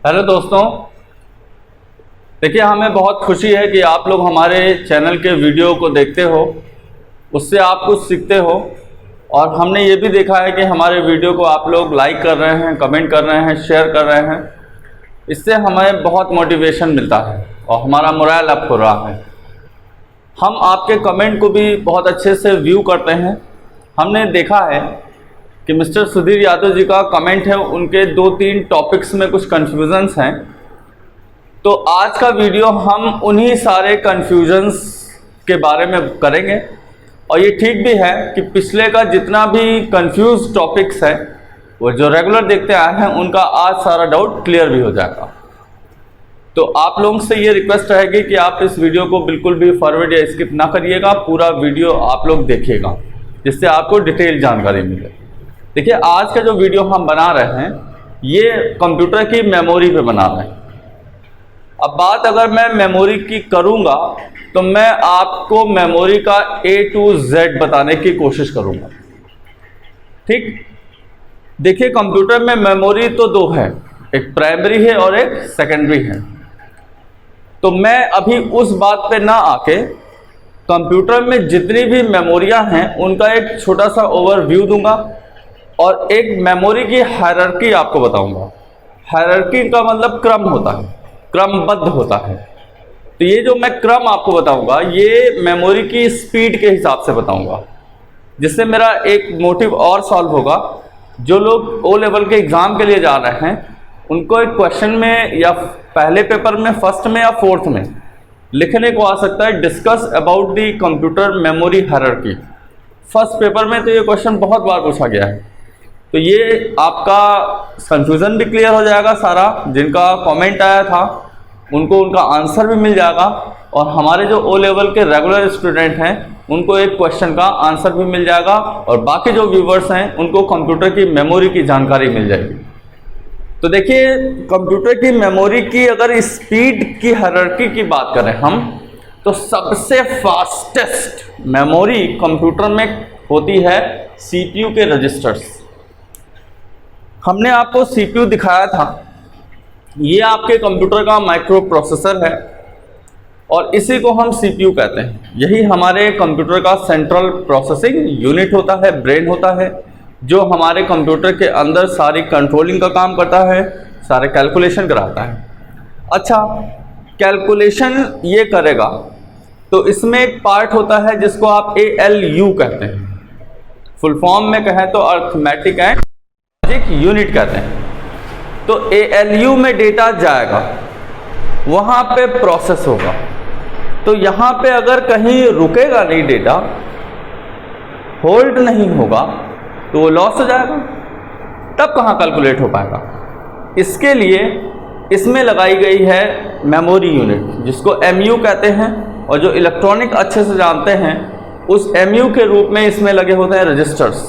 Hello दोस्तों, देखिए हमें बहुत खुशी है कि आप लोग हमारे चैनल के वीडियो को देखते हो, उससे आप कुछ सीखते हो। और हमने ये भी देखा है कि हमारे वीडियो को आप लोग लाइक कर रहे हैं, कमेंट कर रहे हैं, शेयर कर रहे हैं। इससे हमें बहुत मोटिवेशन मिलता है और हमारा मोरल अप हो रहा है। हम आपके कमेंट को भी बहुत अच्छे से व्यू करते हैं। हमने देखा है कि मिस्टर सुधीर यादव जी का कमेंट है, उनके 2-3 टॉपिक्स में कुछ कन्फ्यूजन्स हैं। तो आज का वीडियो हम उन्हीं सारे कन्फ्यूजन्स के बारे में करेंगे। और ये ठीक भी है कि पिछले का जितना भी कन्फ्यूज टॉपिक्स है वो जो रेगुलर देखते आए हैं उनका आज सारा डाउट क्लियर भी हो जाएगा। तो आप लोगों से ये रिक्वेस्ट रहेगी कि आप इस वीडियो को बिल्कुल भी फॉरवर्ड या स्किप ना करिएगा, पूरा वीडियो आप लोग देखिएगा जिससे आपको डिटेल जानकारी मिले। देखिए आज का जो वीडियो हम बना रहे हैं ये कंप्यूटर की मेमोरी पे बना रहे हैं। अब बात अगर मैं मेमोरी की करूंगा तो मैं आपको मेमोरी का A to Z बताने की कोशिश करूंगा। ठीक, देखिए कंप्यूटर में मेमोरी तो दो है, एक प्राइमरी है और एक सेकेंडरी है। तो मैं अभी उस बात पे ना आके कंप्यूटर में जितनी भी मेमोरियां हैं उनका एक छोटा सा ओवरव्यू दूंगा और एक मेमोरी की हायरार्की आपको बताऊंगा। हायरार्की का मतलब क्रम होता है, क्रमबद्ध होता है। तो ये जो मैं क्रम आपको बताऊंगा ये मेमोरी की स्पीड के हिसाब से बताऊंगा, जिससे मेरा एक मोटिव और सॉल्व होगा। जो लोग ओ लेवल के एग्ज़ाम के लिए जा रहे हैं उनको एक क्वेश्चन में या पहले पेपर में, फर्स्ट में या फोर्थ में लिखने को आ सकता है discuss about the computer memory hierarchy. First paper में तो ये क्वेश्चन बहुत बार पूछा गया है। तो ये आपका कंफ्यूजन भी क्लियर हो जाएगा सारा। जिनका कमेंट आया था उनको उनका आंसर भी मिल जाएगा और हमारे जो ओ लेवल के रेगुलर स्टूडेंट हैं उनको एक क्वेश्चन का आंसर भी मिल जाएगा और बाकी जो व्यूवर्स हैं उनको कंप्यूटर की मेमोरी की जानकारी मिल जाएगी। तो देखिए कंप्यूटर की मेमोरी की अगर स्पीड की हायरार्की की बात करें हम, तो सबसे फास्टेस्ट मेमोरी कंप्यूटर में होती है CPU के रजिस्टर्स। हमने आपको CPU दिखाया था, ये आपके कंप्यूटर का माइक्रो प्रोसेसर है और इसी को हम CPU कहते हैं। यही हमारे कंप्यूटर का सेंट्रल प्रोसेसिंग यूनिट होता है, ब्रेन होता है, जो हमारे कंप्यूटर के अंदर सारी कंट्रोलिंग का काम करता है, सारे कैलकुलेशन कराता है। अच्छा, कैलकुलेशन ये करेगा तो इसमें एक पार्ट होता है जिसको आप ALU कहते हैं, फुल फॉर्म में कहें तो अर्थमेटिक एंड लॉजिक यूनिट कहते हैं। तो ALU में डेटा जाएगा, वहाँ पे प्रोसेस होगा। तो यहाँ पे अगर कहीं रुकेगा नहीं, डेटा होल्ड नहीं होगा तो वो लॉस हो जाएगा, तब कहाँ कैलकुलेट हो पाएगा। इसके लिए इसमें लगाई गई है मेमोरी यूनिट जिसको MU कहते हैं, और जो इलेक्ट्रॉनिक अच्छे से जानते हैं उस MU के रूप में इसमें लगे होते हैं रजिस्टर्स।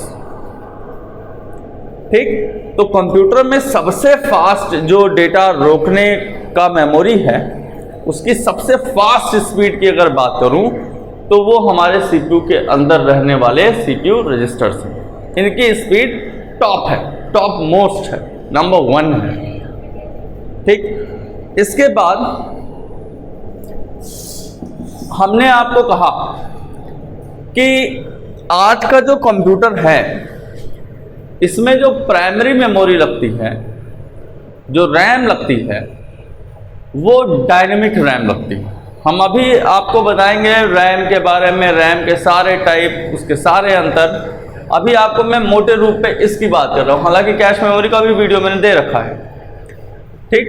ठीक, तो कंप्यूटर में सबसे फास्ट जो डेटा रोकने का मेमोरी है उसकी सबसे फास्ट स्पीड की अगर बात करूं तो वो हमारे CPU के अंदर रहने वाले CPU रजिस्टर्स हैं। इनकी स्पीड टॉप है, टॉप मोस्ट है, नंबर 1 है। ठीक, इसके बाद हमने आपको कहा कि आज का जो कंप्यूटर है इसमें जो प्राइमरी मेमोरी लगती है, जो रैम लगती है, वो डायनेमिक रैम लगती है। हम अभी आपको बताएंगे रैम के बारे में, रैम के सारे टाइप, उसके सारे अंतर। अभी आपको मैं मोटे रूप पे इसकी बात कर रहा हूँ, हालांकि कैश मेमोरी का भी वीडियो मैंने दे रखा है। ठीक,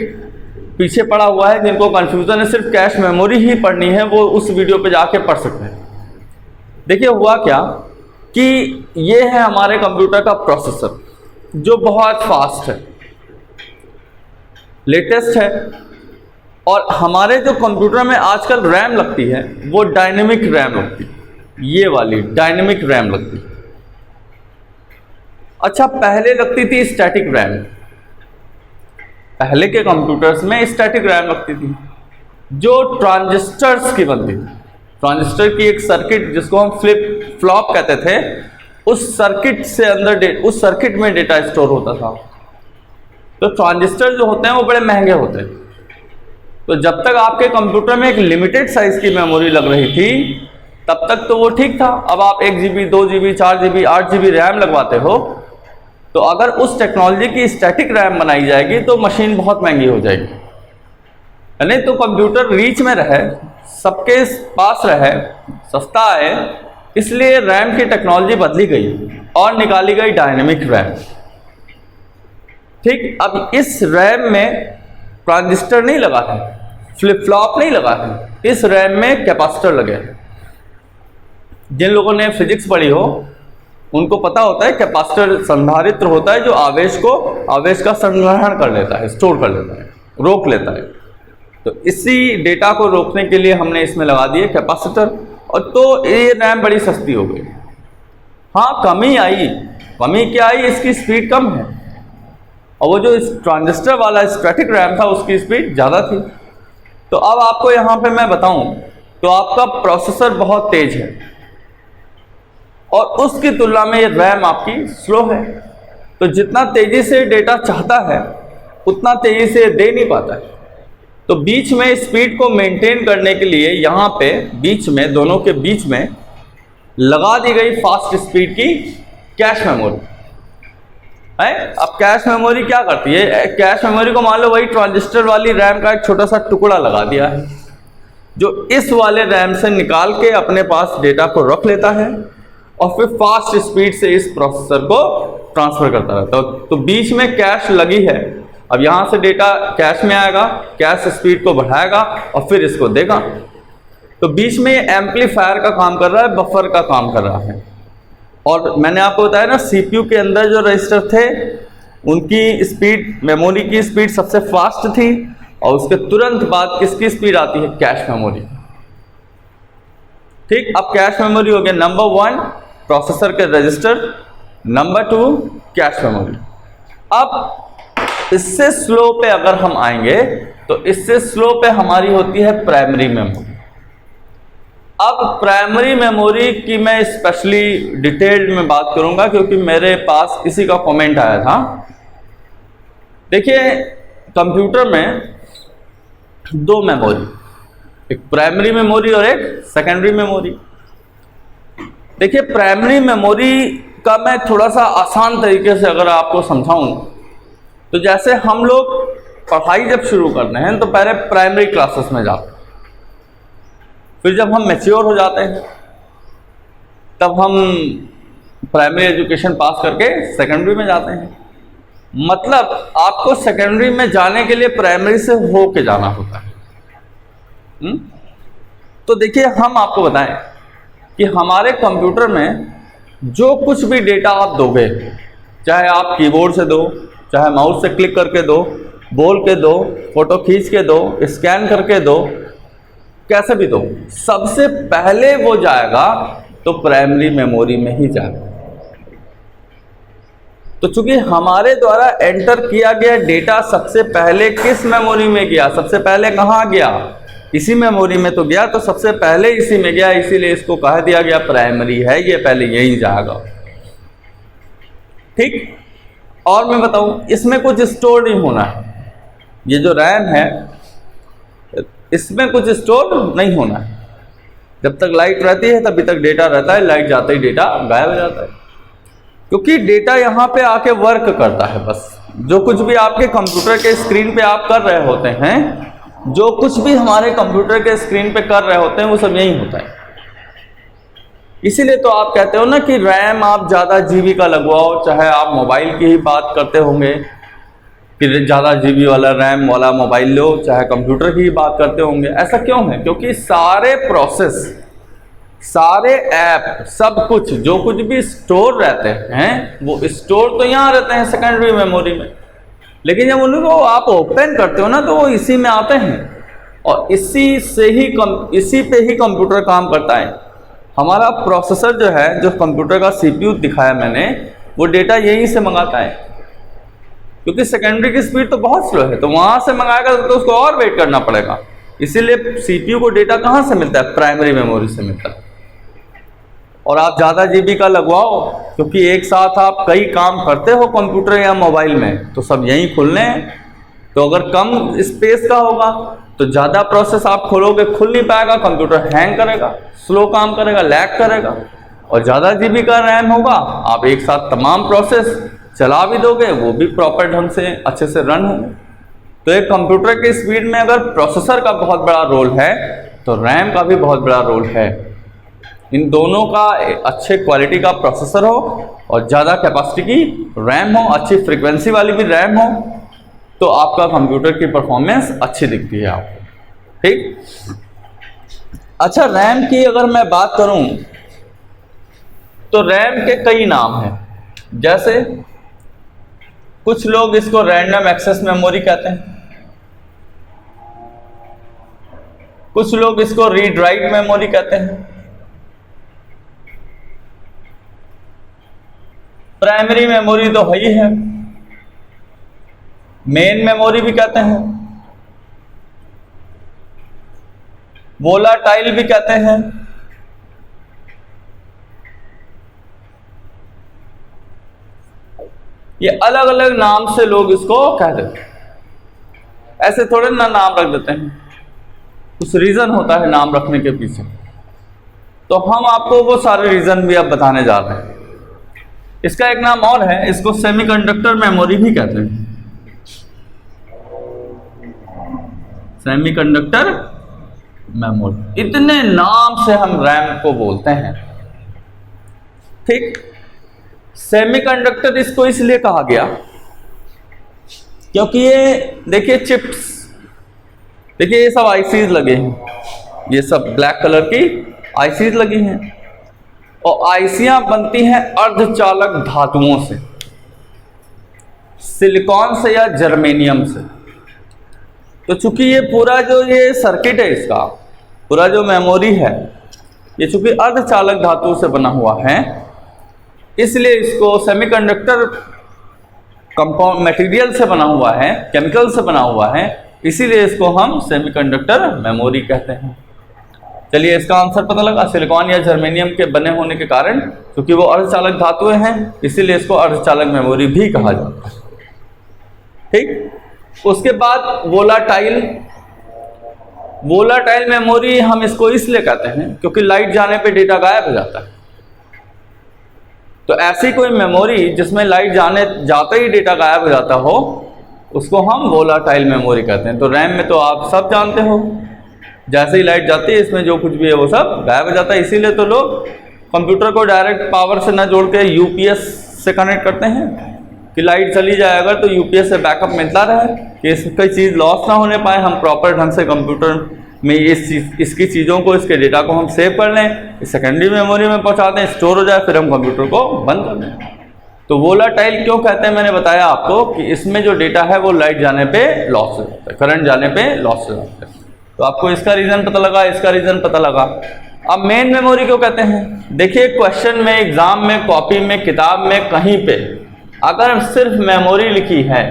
पीछे पड़ा हुआ है, जिनको कन्फ्यूजन है सिर्फ कैश मेमोरी ही पढ़नी है वो उस वीडियो पे जाके पढ़ सकते हैं। देखिए हुआ क्या कि ये है हमारे कंप्यूटर का प्रोसेसर जो बहुत फास्ट है, लेटेस्ट है। और हमारे जो कंप्यूटर में आजकल रैम लगती है वो डायनेमिक रैम लगती है, ये वाली डायनेमिक रैम लगती है। अच्छा, पहले लगती थी स्टैटिक रैम। पहले के कंप्यूटर्स में स्टैटिक रैम लगती थी जो ट्रांजिस्टर्स की बनती थी। ट्रांजिस्टर की एक सर्किट जिसको हम फ्लिप फ्लॉप कहते थे, उस सर्किट से अंदर उस सर्किट में डेटा स्टोर होता था। तो ट्रांजिस्टर जो होते हैं वो बड़े महंगे होते हैं। तो जब तक आपके कंप्यूटर में एक लिमिटेड साइज की मेमोरी लग रही थी तब तक तो वो ठीक था। अब आप 1 GB 2 GB 4 GB 8 GB RAM लगवाते हो, तो अगर उस टेक्नोलॉजी की स्टैटिक रैम बनाई जाएगी तो मशीन बहुत महंगी हो जाएगी। नहीं तो कंप्यूटर रीच में रहे, सबके पास रहे, सस्ता आए, इसलिए रैम की टेक्नोलॉजी बदली गई और निकाली गई डायनेमिक रैम। ठीक, अब इस रैम में ट्रांजिस्टर नहीं लगा है, फ्लिप फ्लॉप नहीं लगा है, इस रैम में कैपेसिटर लगे हैं। जिन लोगों ने फिजिक्स पढ़ी हो उनको पता होता है कैपेसिटर संधारित्र होता है जो आवेश का संग्रहण कर लेता है, स्टोर कर लेता है, रोक लेता है। तो इसी डेटा को रोकने के लिए हमने इसमें लगा दिए कैपेसिटर, और तो ये रैम बड़ी सस्ती हो गई। हाँ, कमी आई, कमी क्या आई, इसकी स्पीड कम है, और वो जो इस ट्रांजिस्टर वाला स्टैटिक रैम था उसकी स्पीड ज़्यादा थी। तो अब आपको यहाँ पे मैं बताऊँ तो आपका प्रोसेसर बहुत तेज है और उसकी तुलना में ये रैम आपकी स्लो है। तो जितना तेजी से डेटा चाहता है उतना तेजी से दे नहीं पाता है। तो बीच में स्पीड को मेंटेन करने के लिए यहाँ पे बीच में, दोनों के बीच में लगा दी गई फास्ट स्पीड की कैश मेमोरी है। अब कैश मेमोरी क्या करती है, कैश मेमोरी को मान लो वही ट्रांजिस्टर वाली रैम का एक छोटा सा टुकड़ा लगा दिया है जो इस वाले रैम से निकाल के अपने पास डेटा को रख लेता है और फिर फास्ट स्पीड से इस प्रोसेसर को ट्रांसफर करता रहता है। तो बीच में कैश लगी है, अब यहाँ से डेटा कैश में आएगा, कैश स्पीड को बढ़ाएगा और फिर इसको देगा। तो बीच में ये एम्पलीफायर का काम कर रहा है, बफर का काम कर रहा है। और मैंने आपको बताया ना, सीपीयू के अंदर जो रजिस्टर थे उनकी स्पीड, मेमोरी की स्पीड सबसे फास्ट थी, और उसके तुरंत बाद किसकी स्पीड आती है, कैश मेमोरी। ठीक, अब कैश मेमोरी हो गया नंबर 1 प्रोसेसर के रजिस्टर, नंबर 2 कैश मेमोरी। अब इससे स्लो पे अगर हम आएंगे तो इससे स्लो पे हमारी होती है प्राइमरी मेमोरी। अब प्राइमरी मेमोरी की मैं स्पेशली डिटेल्ड में बात करूंगा क्योंकि मेरे पास इसी का कमेंट आया था। देखिए, कंप्यूटर में 2 मेमोरी, एक प्राइमरी मेमोरी और एक सेकेंडरी मेमोरी। देखिए, प्राइमरी मेमोरी का मैं थोड़ा सा आसान तरीके से अगर आपको समझाऊं तो जैसे हम लोग पढ़ाई जब शुरू करते हैं तो पहले प्राइमरी क्लासेस में जाते हैं, फिर जब हम मैच्योर हो जाते हैं तब हम प्राइमरी एजुकेशन पास करके सेकेंडरी में जाते हैं। मतलब आपको सेकेंडरी में जाने के लिए प्राइमरी से हो के जाना होता है। तो देखिए, हम आपको बताएं कि हमारे कंप्यूटर में जो कुछ भी डेटा आप दोगे, चाहे आप कीबोर्ड से दो, चाहे माउस से क्लिक करके दो, बोल के दो, फोटो खींच के दो, स्कैन करके दो, कैसे भी दो, सबसे पहले वो जाएगा तो प्राइमरी मेमोरी में ही जाएगा। तो चूंकि हमारे द्वारा एंटर किया गया डेटा सबसे पहले किस मेमोरी में गया, सबसे पहले कहाँ गया, इसी मेमोरी में तो गया, तो सबसे पहले इसी में गया, इसीलिए इसको कह दिया गया प्राइमरी है, ये पहले यहीं जाएगा। ठीक, और मैं बताऊं, इसमें कुछ स्टोर नहीं होना है। ये जो रैम है इसमें कुछ स्टोर नहीं होना है। जब तक लाइट रहती है तभी तक डेटा रहता है, लाइट जाते ही डेटा गायब हो जाता है, क्योंकि डेटा यहाँ पे आके वर्क करता है। बस जो कुछ भी आपके कंप्यूटर के स्क्रीन पे आप कर रहे होते हैं, जो कुछ भी हमारे कंप्यूटर के स्क्रीन पे कर रहे होते हैं, वो सब यही होता है। इसीलिए तो आप कहते हो ना कि रैम आप ज़्यादा जीबी का लगवाओ, चाहे आप मोबाइल की ही बात करते होंगे कि ज़्यादा जीबी वाला रैम वाला मोबाइल लो, चाहे कंप्यूटर की ही बात करते होंगे। ऐसा क्यों है? क्योंकि सारे प्रोसेस, सारे ऐप, सब कुछ जो कुछ भी स्टोर रहते हैं वो स्टोर तो यहाँ रहते हैं सेकेंडरी मेमोरी में, लेकिन जब उनको आप ओपन करते हो ना तो वो इसी में आते हैं, और इसी पे ही कंप्यूटर काम करता है। हमारा प्रोसेसर जो है, जो कंप्यूटर का सीपीयू दिखाया मैंने, वो डेटा यहीं से मंगाता है, क्योंकि सेकेंडरी की स्पीड तो बहुत स्लो है, तो वहां से मंगाएगा तो उसको और वेट करना पड़ेगा। इसीलिए सीपीयू को डेटा कहाँ से मिलता है? प्राइमरी मेमोरी से मिलता है। और आप ज़्यादा जीबी का लगवाओ, क्योंकि एक साथ आप कई काम करते हो कंप्यूटर या मोबाइल में, तो सब यहीं खुलने हैं। तो अगर कम स्पेस का होगा तो ज़्यादा प्रोसेस आप खोलोगे, खुल नहीं पाएगा, कंप्यूटर हैंग करेगा, स्लो काम करेगा, लैग करेगा। और ज़्यादा जीबी का रैम होगा, आप एक साथ तमाम प्रोसेस चला भी दोगे, वो भी प्रॉपर ढंग से अच्छे से रन होंगे। तो एक कंप्यूटर की स्पीड में अगर प्रोसेसर का बहुत बड़ा रोल है तो रैम का भी बहुत बड़ा रोल है। इन दोनों का अच्छे क्वालिटी का प्रोसेसर हो और ज़्यादा कैपेसिटी की रैम हो, अच्छी फ्रीक्वेंसी वाली भी रैम हो, तो आपका कंप्यूटर की परफॉर्मेंस अच्छी दिखती है आपको। ठीक। अच्छा, रैम की अगर मैं बात करूं तो रैम के कई नाम हैं। जैसे कुछ लोग इसको रैंडम एक्सेस मेमोरी कहते हैं, कुछ लोग इसको रीड राइट मेमोरी कहते हैं, प्राइमरी मेमोरी तो है ही है, मेन मेमोरी भी कहते हैं, वोलाटाइल भी कहते हैं, ये अलग अलग नाम से लोग इसको कह देते हैं। ऐसे थोड़े ना नाम रख देते हैं, कुछ रीजन होता है नाम रखने के पीछे। तो हम आपको वो सारे रीजन भी अब बताने जा रहे हैं। इसका एक नाम और है, इसको सेमीकंडक्टर मेमोरी भी कहते हैं। सेमीकंडक्टर मेमोरी, इतने नाम से हम रैम को बोलते हैं। ठीक। सेमीकंडक्टर इसको इसलिए कहा गया क्योंकि ये देखिए चिप्स, देखिए ये सब आईसीज लगे हैं, ये सब ब्लैक कलर की आईसीज लगी हैं, और आईसियां बनती हैं अर्धचालक धातुओं से, सिलिकॉन से या जर्मेनियम से। तो चूंकि ये पूरा जो ये सर्किट है, इसका पूरा जो मेमोरी है, ये चूंकि अर्धचालक धातु से बना हुआ है, इसलिए इसको सेमीकंडक्टर कंपाउंड मटेरियल से बना हुआ है, केमिकल से बना हुआ है, इसीलिए इसको हम सेमीकंडक्टर मेमोरी कहते हैं। चलिए, इसका आंसर पता लगा। सिलिकॉन या जर्मेनियम के बने होने के कारण, क्योंकि वो अर्धचालक धातुएं हैं, इसीलिए इसको अर्धचालक मेमोरी भी कहा जाता है। ठीक। उसके बाद वोलाटाइल, वोलाटाइल मेमोरी हम इसको इसलिए कहते हैं क्योंकि लाइट जाने पे डेटा गायब हो जाता है। तो ऐसी कोई मेमोरी जिसमें लाइट जाते ही डेटा गायब हो जाता हो, उसको हम वोलाटाइल मेमोरी कहते हैं। तो रैम में तो आप सब जानते हो, जैसे ही लाइट जाती है इसमें जो कुछ भी है वो सब गायब हो जाता है। इसीलिए तो लोग कंप्यूटर को डायरेक्ट पावर से न जोड़ के यूपीएस से कनेक्ट करते हैं कि लाइट चली जाए अगर तो यूपीएस से बैकअप मिलता रहे, कि कोई चीज़ लॉस ना होने पाए, हम प्रॉपर ढंग से कंप्यूटर में इसकी चीज़ों को, इसके डेटा को हम सेव कर लें, सेकेंडरी मेमोरी में पहुंचा दें, स्टोर हो जाए, फिर हम कंप्यूटर को बंद कर दें। तो वोलाटाइल क्यों कहते हैं, मैंने बताया आपको कि इसमें जो डेटा है वो लाइट जाने पे लॉस हो जाता है, करंट जाने पे लॉस हो जाता है। तो आपको इसका रीज़न पता लगा, इसका रीज़न पता लगा। अब मेन मेमोरी क्यों कहते हैं? देखिए, क्वेश्चन में, एग्जाम में, कॉपी में, किताब में, कहीं पे अगर सिर्फ मेमोरी लिखी है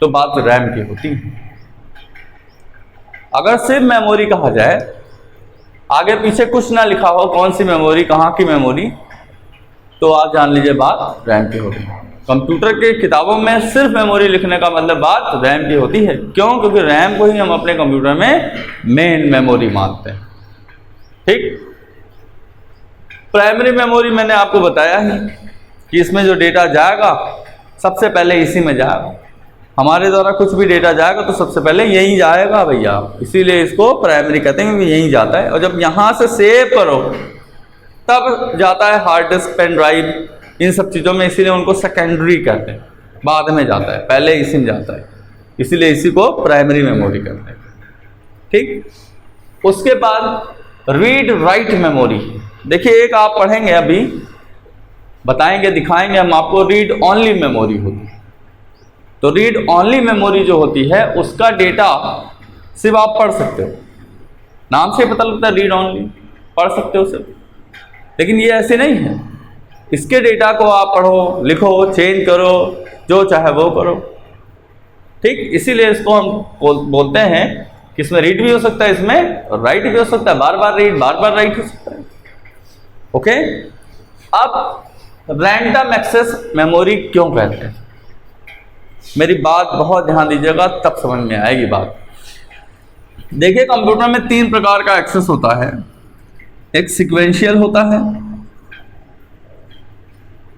तो बात रैम की होती है। अगर सिर्फ मेमोरी कहा जाए, आगे पीछे कुछ ना लिखा हो, कौन सी मेमोरी, कहाँ की मेमोरी, तो आप जान लीजिए बात रैम की होगी। कंप्यूटर के किताबों में सिर्फ मेमोरी लिखने का मतलब बात रैम की होती है। क्यों? क्योंकि रैम को ही हम अपने कंप्यूटर में मेन मेमोरी मानते हैं। ठीक। प्राइमरी मेमोरी मैंने आपको बताया है कि इसमें जो डेटा जाएगा सबसे पहले इसी में जाएगा। हमारे द्वारा कुछ भी डेटा जाएगा तो सबसे पहले यही जाएगा भैया, इसीलिए इसको प्राइमरी कहते हैं, क्योंकि यही जाता है। और जब यहाँ से सेव करो तब जाता है हार्ड डिस्क, पेन ड्राइव, इन सब चीज़ों में, इसीलिए उनको सेकेंडरी कहते हैं, बाद में जाता है, पहले इसी में जाता है, इसीलिए इसी को प्राइमरी मेमोरी कहते हैं। ठीक। उसके बाद रीड राइट मेमोरी। देखिए, एक आप पढ़ेंगे, अभी बताएंगे, दिखाएंगे हम आपको, रीड ओनली मेमोरी होती है। तो रीड ओनली मेमोरी जो होती है उसका डेटा सिर्फ आप पढ़ सकते हो, नाम से पता लगता है रीड ओनली, पढ़ सकते हो सिर्फ। लेकिन ये ऐसे नहीं है, इसके डेटा को आप पढ़ो, लिखो, चेंज करो, जो चाहे वो करो। ठीक। इसीलिए इसको हम बोलते हैं कि इसमें रीड भी हो सकता है, इसमें राइट भी हो सकता है, बार बार रीड, बार बार राइट हो सकता है। ओके, अब रैंडम एक्सेस मेमोरी क्यों कहते हैं, मेरी बात बहुत ध्यान दीजिएगा तब समझ में आएगी बात। देखिए कंप्यूटर में 3 प्रकार का एक्सेस होता है, एक सीक्वेंशियल होता है,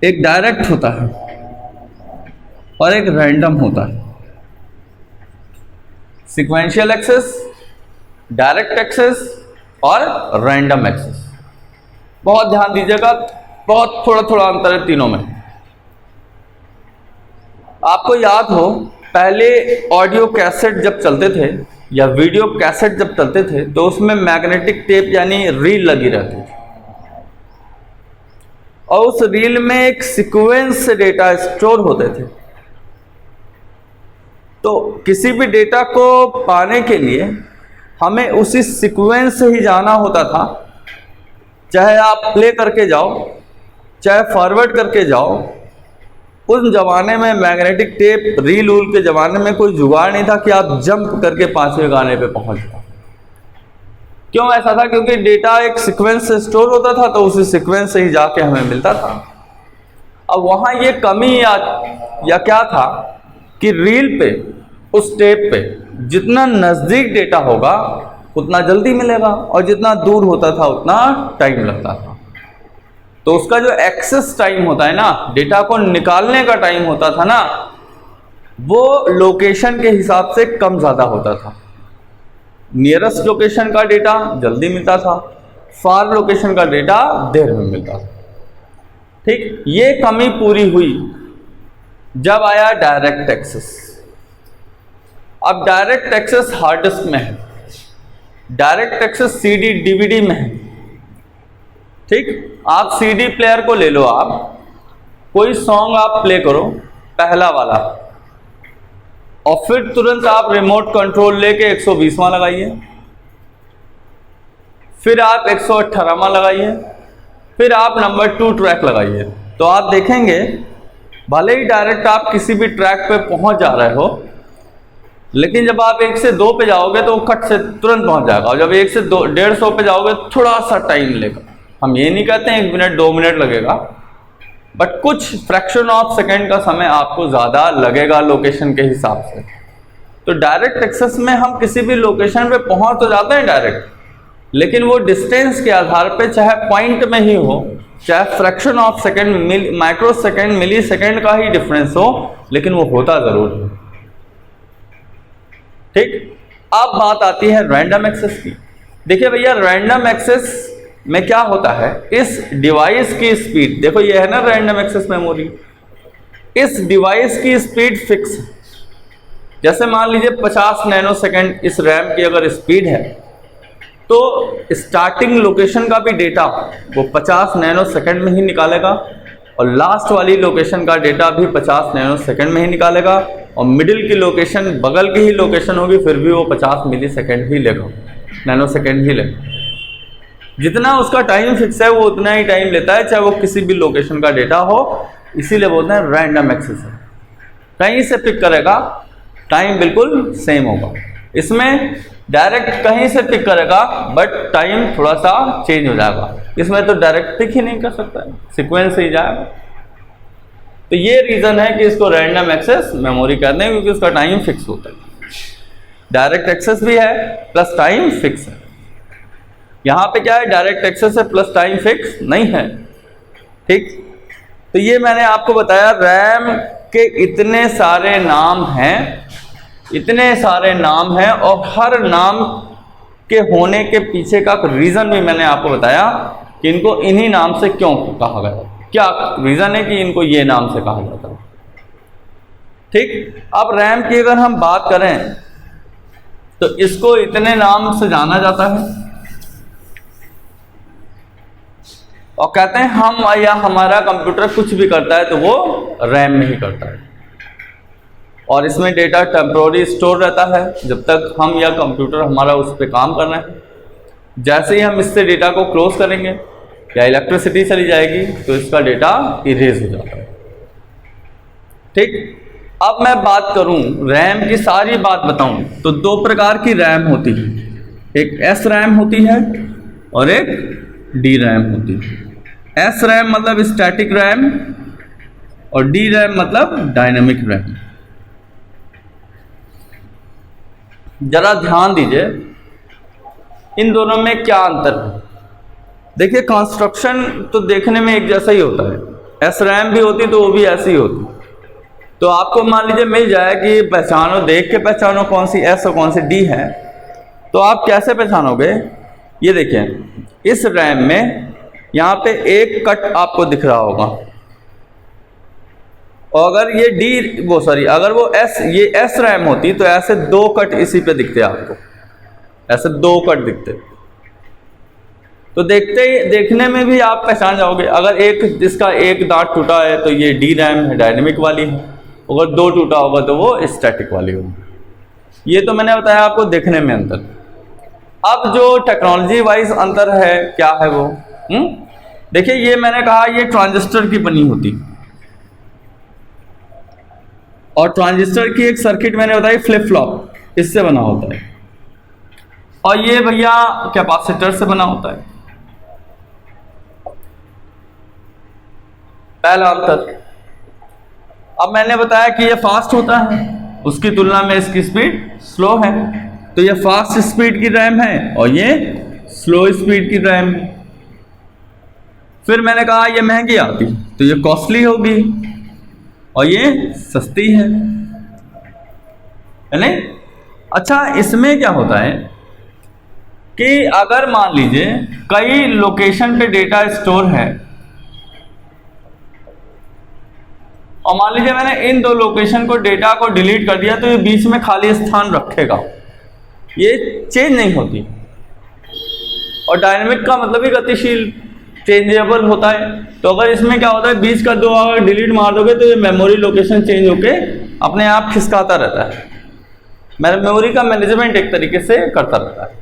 एक डायरेक्ट होता है और एक रैंडम होता है। सीक्वेंशियल एक्सेस, डायरेक्ट एक्सेस और रैंडम एक्सेस। बहुत ध्यान दीजिएगा, बहुत थोड़ा थोड़ा अंतर है तीनों में। आपको याद हो पहले ऑडियो कैसेट जब चलते थे या वीडियो कैसेट जब चलते थे तो उसमें मैग्नेटिक टेप यानी रील लगी रहती थी और उस रील में एक सीक्वेंस से डेटा स्टोर होते थे। तो किसी भी डेटा को पाने के लिए हमें उसी सीक्वेंस से ही जाना होता था, चाहे आप प्ले करके जाओ चाहे फॉरवर्ड करके जाओ। उस जमाने में मैग्नेटिक टेप रील वूल के जमाने में कोई जुगाड़ नहीं था कि आप जंप करके 5वें गाने पे पहुंच जाओ। क्यों ऐसा था? क्योंकि डेटा एक सीक्वेंस से स्टोर होता था तो उसी सीक्वेंस से ही जाके हमें मिलता था। अब वहां ये कमी या क्या था कि रील पे उस टेप पे जितना नजदीक डेटा होगा उतना जल्दी मिलेगा और जितना दूर होता था उतना टाइम लगता था। तो उसका जो एक्सेस टाइम होता है ना, डेटा को निकालने का टाइम होता था ना, वो लोकेशन के हिसाब से कम ज़्यादा होता था। नियरेस्ट लोकेशन का डेटा जल्दी मिलता था, फार लोकेशन का डेटा देर में मिलता था। ठीक, ये कमी पूरी हुई जब आया डायरेक्ट एक्सेस। अब डायरेक्ट एक्सेस हार्ड डिस्क में है, डायरेक्ट एक्सेस सीडी डीवीडी में है। ठीक, आप सीडी प्लेयर को ले लो, आप कोई सॉन्ग आप प्ले करो पहला वाला और फिर तुरंत आप रिमोट कंट्रोल लेके 120वां लगाइए, फिर आप 118वां लगाइए, फिर आप नंबर 2 ट्रैक लगाइए। तो आप देखेंगे भले ही डायरेक्ट आप किसी भी ट्रैक पे पहुंच जा रहे हो, लेकिन जब आप 1 से 2 पे जाओगे तो कट से तुरंत पहुंच जाएगा, और जब 1 से 150 पे जाओगे थोड़ा सा टाइम लेगा। हम ये नहीं कहते हैं 1 मिनट 2 मिनट लगेगा, बट कुछ फ्रैक्शन ऑफ सेकेंड का समय आपको ज़्यादा लगेगा लोकेशन के हिसाब से। तो डायरेक्ट एक्सेस में हम किसी भी लोकेशन पे पहुंच तो जाते हैं डायरेक्ट, लेकिन वो डिस्टेंस के आधार पे चाहे पॉइंट में ही हो, चाहे fraction of second, micro second, milli second का ही डिफरेंस हो, लेकिन वो होता ज़रूर है। ठीक, अब बात आती है रैंडम एक्सेस की। देखिए भैया, रैंडम एक्सेस में क्या होता है, इस डिवाइस की स्पीड, देखो ये है ना रैंडम एक्सेस मेमोरी, इस डिवाइस की स्पीड फिक्स है। जैसे मान लीजिए 50 नैनो सेकेंड इस रैम की अगर स्पीड है, तो स्टार्टिंग लोकेशन का भी डेटा वो 50 नैनो सेकेंड में ही निकालेगा और लास्ट वाली लोकेशन का डेटा भी 50 नैनो सेकेंड में ही निकालेगा, और मिडिल की लोकेशन बगल की ही लोकेशन होगी फिर भी वो 50 मिली सेकेंड ही लेगा, नैनो सेकेंड ही लेगा। जितना उसका टाइम फिक्स है वो उतना ही टाइम लेता है, चाहे वो किसी भी लोकेशन का डेटा हो। इसीलिए बोलते हैं रैंडम एक्सेस है। कहीं से पिक करेगा टाइम बिल्कुल सेम होगा। इसमें डायरेक्ट कहीं से पिक करेगा बट टाइम थोड़ा सा चेंज हो जाएगा। इसमें तो डायरेक्ट पिक ही नहीं कर सकता है, सीक्वेंस से ही जाएगा। तो ये रीज़न है कि इसको रैंडम एक्सेस मेमोरी कहते हैं, क्योंकि उसका टाइम फिक्स होता है। डायरेक्ट एक्सेस भी है प्लस टाइम फिक्स है। यहाँ पे क्या है, डायरेक्ट एक्सेस है प्लस टाइम फिक्स नहीं है। ठीक, तो ये मैंने आपको बताया रैम के इतने सारे नाम हैं, इतने सारे नाम हैं, और हर नाम के होने के पीछे का रीज़न भी मैंने आपको बताया कि इनको इन्हीं नाम से क्यों कहा गया, क्या रीज़न है कि इनको ये नाम से कहा जाता है। ठीक, अब रैम की अगर हम बात करें तो इसको इतने नाम से जाना जाता है, और कहते हैं हम या हमारा कंप्यूटर कुछ भी करता है तो वो रैम में ही करता है, और इसमें डेटा टेम्पोररी स्टोर रहता है जब तक हम या कंप्यूटर हमारा उस पर काम कर रहे हैं। जैसे ही हम इससे डेटा को क्लोज करेंगे या इलेक्ट्रिसिटी चली जाएगी तो इसका डेटा इरेज हो जाता है। ठीक, अब मैं बात करूं रैम की सारी बात बताऊं तो 2 प्रकार की रैम होती है, एक एस रैम होती है और एक डी रैम होती है। एस रैम मतलब स्टैटिक रैम और डी रैम मतलब डायनेमिक रैम। जरा ध्यान दीजिए इन दोनों में क्या अंतर है। देखिए कंस्ट्रक्शन तो देखने में एक जैसा ही होता है, एस रैम भी होती तो वो भी ऐसी ही होती। तो आपको मान लीजिए मिल जाए कि पहचानो, देख के पहचानो कौन सी एस और कौन सी डी है, तो आप कैसे पहचानोगे? ये देखिए इस रैम में यहाँ पे एक कट आपको दिख रहा होगा, और अगर ये अगर वो ये एस रैम होती तो ऐसे दो कट इसी पे दिखते आपको, ऐसे दो कट दिखते। तो देखने में भी आप पहचान जाओगे। अगर जिसका एक दांत टूटा है तो ये डी रैम है, डायनेमिक वाली है, अगर दो टूटा होगा तो वो स्टैटिक वाली होगी। ये तो मैंने बताया आपको देखने में अंतर। अब जो टेक्नोलॉजी वाइज अंतर है क्या है वो, देखिए ये मैंने कहा ये ट्रांजिस्टर की बनी होती, और ट्रांजिस्टर की एक सर्किट मैंने बताई फ्लिप फ्लॉप, इससे बना होता है, और ये भैया कैपेसिटर से बना होता है। पहला अंतर। अब मैंने बताया कि ये फास्ट होता है, उसकी तुलना में इसकी स्पीड स्लो है, तो ये फास्ट स्पीड की रैम है और ये स्लो स्पीड की रैम है। फिर मैंने कहा ये महंगी आती तो ये कॉस्टली होगी, और ये सस्ती है नहीं? अच्छा, इसमें क्या होता है कि अगर मान लीजिए कई लोकेशन पे डेटा स्टोर है, और मान लीजिए मैंने इन दो लोकेशन को डेटा को डिलीट कर दिया, तो ये बीच में खाली स्थान रखेगा, ये चेंज नहीं होती। और डायनेमिक का मतलब ही गतिशील, चेंजेबल होता है। तो अगर इसमें क्या होता है, बीच का दो अगर डिलीट मार दोगे तो ये मेमोरी लोकेशन चेंज होके अपने आप खिसकाता रहता है, मेमोरी का मैनेजमेंट एक तरीके से करता रहता है।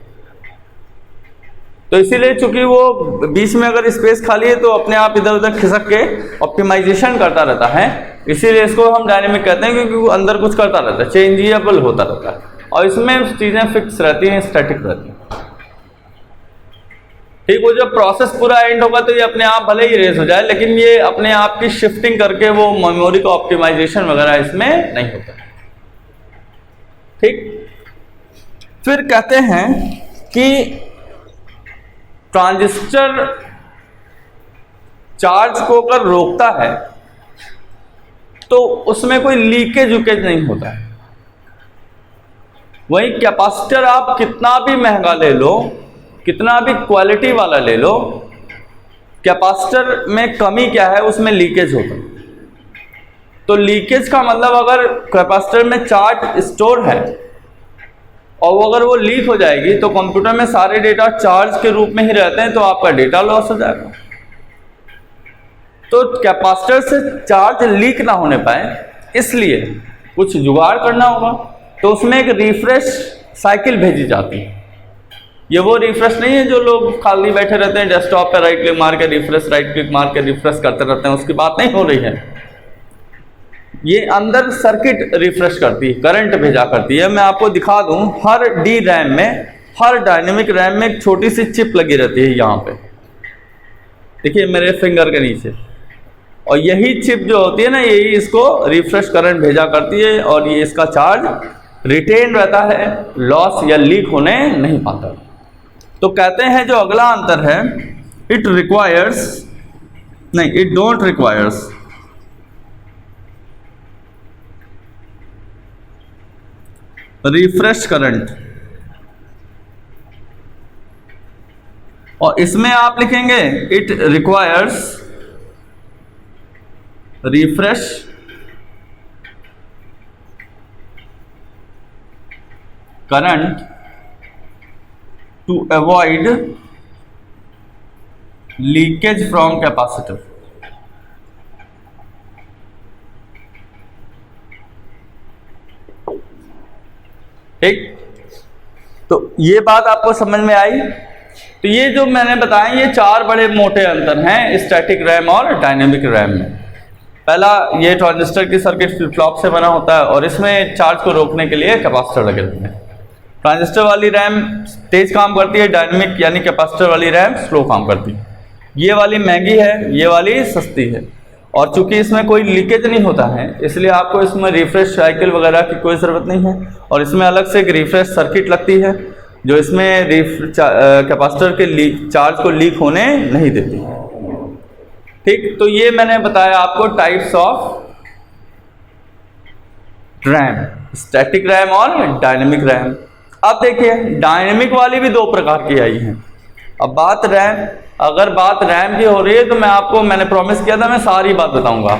तो इसीलिए चूंकि वो बीच में अगर स्पेस खाली है तो अपने आप इधर उधर खिसक के ऑप्टिमाइजेशन करता रहता है, इसीलिए इसको हम डायनेमिक कहते हैं, क्योंकि वो अंदर कुछ करता रहता है, चेंजेबल होता रहता है, और इसमें चीज़ें फिक्स रहती हैं, स्टैटिक रहती हैं। ठीक, वो जब प्रोसेस पूरा एंड होगा तो ये अपने आप भले ही रेस हो जाए, लेकिन ये अपने आप की शिफ्टिंग करके वो मेमोरी का ऑप्टिमाइजेशन वगैरह इसमें नहीं होता। ठीक, फिर कहते हैं कि ट्रांजिस्टर चार्ज को अगर रोकता है तो उसमें कोई लीकेज उकेज नहीं होता है। वही कैपेसिटर आप कितना भी महंगा ले लो, कितना भी क्वालिटी वाला ले लो, कैपेसिटर में कमी क्या है, उसमें लीकेज होता है। तो लीकेज का मतलब अगर कैपेसिटर में चार्ज स्टोर है और अगर वो लीक हो जाएगी तो कंप्यूटर में सारे डेटा चार्ज के रूप में ही रहते हैं, तो आपका डेटा लॉस हो जाएगा। तो कैपेसिटर से चार्ज लीक ना होने पाए इसलिए कुछ जुगाड़ करना होगा, तो उसमें एक रिफ्रेश साइकिल भेजी जाती है। ये वो रिफ्रेश नहीं है जो लोग खाली बैठे रहते हैं डेस्कटॉप पे राइट क्लिक मार के रिफ्रेश, राइट क्लिक मार के रिफ्रेश करते रहते हैं, उसकी बात नहीं हो रही है। ये अंदर सर्किट रिफ्रेश करती है, करंट भेजा करती है। मैं आपको दिखा दूं, हर डी रैम में, हर डायनेमिक रैम में एक छोटी सी चिप लगी रहती है यहाँ पे, देखिए मेरे फिंगर के नीचे, और यही चिप जो होती है ना, यही इसको रिफ्रेश करंट भेजा करती है, और ये इसका चार्ज रिटेन रहता है, लॉस या लीक होने नहीं पाता। तो कहते हैं जो अगला अंतर है, it don't requires refresh current, और इसमें आप लिखेंगे it requires refresh current to avoid leakage from capacitor. ठीक, तो ये बात आपको समझ में आई। तो ये जो मैंने बताया, ये चार बड़े मोटे अंतर हैं स्टैटिक रैम और डायनेमिक रैम में। पहला, ये ट्रांजिस्टर की सर्किट फ्लिप फ्लॉप से बना होता है और इसमें चार्ज को रोकने के लिए कैपेसिटर लगे रहते हैं। ट्रांजिस्टर वाली रैम तेज काम करती है, डायनेमिक यानी कैपेसिटर वाली रैम स्लो काम करती है। ये वाली महंगी है, ये वाली सस्ती है। और चूंकि इसमें कोई लीकेज नहीं होता है इसलिए आपको इसमें रिफ्रेश साइकिल वगैरह की कोई ज़रूरत नहीं है। और इसमें अलग से एक रिफ्रेश सर्किट लगती है जो इसमें कैपेसिटर के चार्ज को लीक होने नहीं देती है। ठीक, तो ये मैंने बताया आपको types of RAM, static RAM और डायनेमिक रैम। अब देखिए डायनेमिक वाली भी दो प्रकार की आई हैं। अब बात रैम, अगर बात रैम की हो रही है तो मैं आपको, मैंने प्रॉमिस किया था मैं सारी बात बताऊंगा।